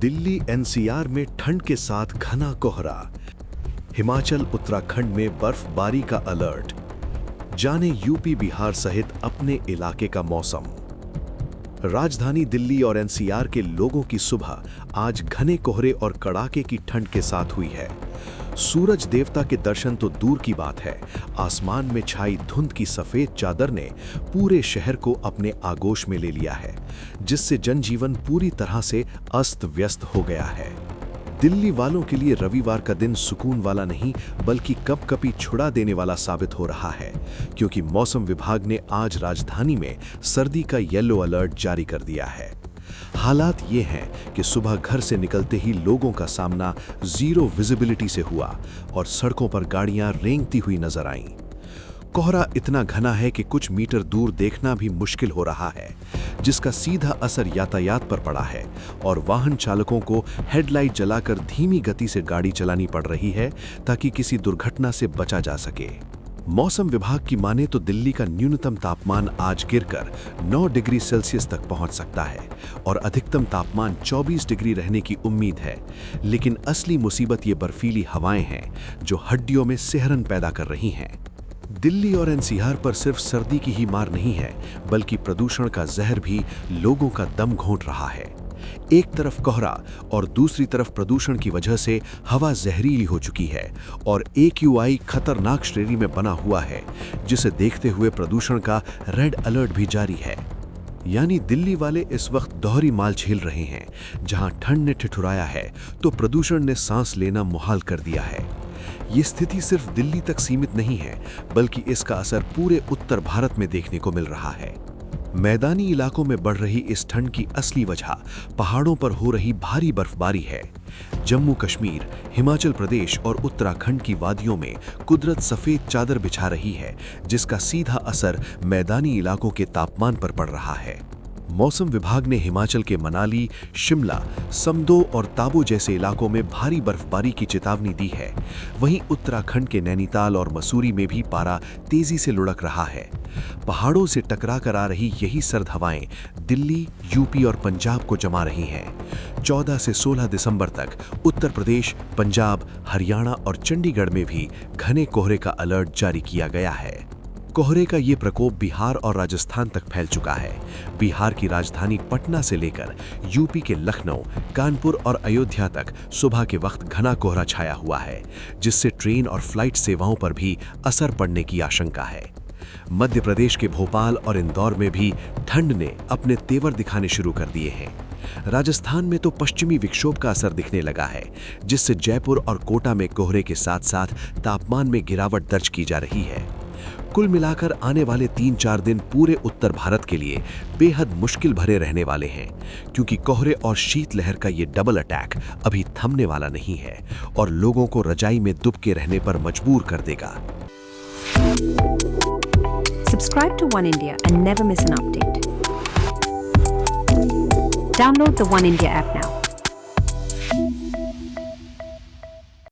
Delhi NCR में ठंड के साथ घना कोहरा। हिमाचल उत्तराखंड में बर्फबारी का अलर्ट। जाने यूपी बिहार सहित अपने इलाके का मौसम। राजधानी दिल्ली और एनसीआर के लोगों की सुबह आज घने कोहरे और कड़ाके की ठंड के साथ हुई है। सूरज देवता के दर्शन तो दूर की बात है, आसमान में छाई धुंध की सफेद चादर ने पूरे शहर को अपने आगोश में ले लिया है, जिससे जनजीवन पूरी तरह से अस्त व्यस्त हो गया है। दिल्ली वालों के लिए रविवार का दिन सुकून वाला नहीं बल्कि कपकपी छुड़ा देने वाला साबित हो रहा है, क्योंकि मौसम विभाग ने आज राजधानी में सर्दी का येलो अलर्ट जारी कर दिया है। हालात ये हैं कि सुबह घर से निकलते ही लोगों का सामना जीरो विजिबिलिटी से हुआ और सड़कों पर गाड़ियां रेंगती हुई नजर आईं। कोहरा इतना घना है कि कुछ मीटर दूर देखना भी मुश्किल हो रहा है, जिसका सीधा असर यातायात पर पड़ा है और वाहन चालकों को हेडलाइट जलाकर धीमी गति से गाड़ी चलानी पड़ रही है ताकि किसी दुर्घटना से बचा जा सके। मौसम विभाग की माने तो दिल्ली का न्यूनतम तापमान आज गिरकर 9 डिग्री सेल्सियस तक पहुंच सकता है और अधिकतम तापमान 24 डिग्री रहने की उम्मीद है। लेकिन असली मुसीबत ये बर्फीली हवाएं हैं जो हड्डियों में सिहरन पैदा कर रही हैं। दिल्ली और एनसीआर पर सिर्फ सर्दी की ही मार नहीं है, बल्कि प्रदूषण का जहर भी लोगों का दम घोंट रहा है। एक तरफ कोहरा और दूसरी तरफ प्रदूषण की वजह से हवा जहरीली हो चुकी है और AQI खतरनाक श्रेणी में बना हुआ है, जिसे देखते हुए प्रदूषण का रेड अलर्ट भी जारी है। यानी दिल्ली वाले इस वक्त दोहरी माल झेल रहे हैं। जहां ठंड ने ठिठुराया है तो प्रदूषण ने सांस लेना मुहाल कर दिया है। ये स्थिति सिर्फ दिल्ली तक सीमित नहीं है, बल्कि इसका असर पूरे उत्तर भारत में देखने को मिल रहा है। मैदानी इलाकों में बढ़ रही इस ठंड की असली वजह पहाड़ों पर हो रही भारी बर्फबारी है। जम्मू कश्मीर, हिमाचल प्रदेश और उत्तराखंड की वादियों में कुदरत सफेद चादर बिछा रही है, जिसका सीधा असर मैदानी इलाकों के तापमान पर पड़ रहा है। मौसम विभाग ने हिमाचल के मनाली, शिमला, समदो और ताबो जैसे इलाकों में भारी बर्फबारी की चेतावनी दी है। वहीं उत्तराखंड के नैनीताल और मसूरी में भी पारा तेजी से लुढ़क रहा है। पहाड़ों से टकरा कर आ रही यही सर्द हवाएं दिल्ली, यूपी और पंजाब को जमा रही हैं। 14 से 16 दिसंबर तक उत्तर प्रदेश, पंजाब, हरियाणा और चंडीगढ़ में भी घने कोहरे का अलर्ट जारी किया गया है। कोहरे का ये प्रकोप बिहार और राजस्थान तक फैल चुका है। बिहार की राजधानी पटना से लेकर यूपी के लखनऊ, कानपुर और अयोध्या तक सुबह के वक्त घना कोहरा छाया हुआ है, जिससे ट्रेन और फ्लाइट सेवाओं पर भी असर पड़ने की आशंका है। मध्य प्रदेश के भोपाल और इंदौर में भी ठंड ने अपने तेवर दिखाने शुरू कर दिए हैं। राजस्थान में तो पश्चिमी विक्षोभ का असर दिखने लगा है, जिससे जयपुर और कोटा में कोहरे के साथ साथ तापमान में गिरावट दर्ज की जा रही है। कुल मिलाकर आने वाले 3-4 दिन पूरे उत्तर भारत के लिए बेहद मुश्किल भरे रहने वाले हैं, क्योंकि कोहरे और शीतलहर का ये डबल अटैक अभी थमने वाला नहीं है और लोगों को रजाई में दुबके रहने पर मजबूर कर देगा। Subscribe to One India and never miss an update. Download the One India app now.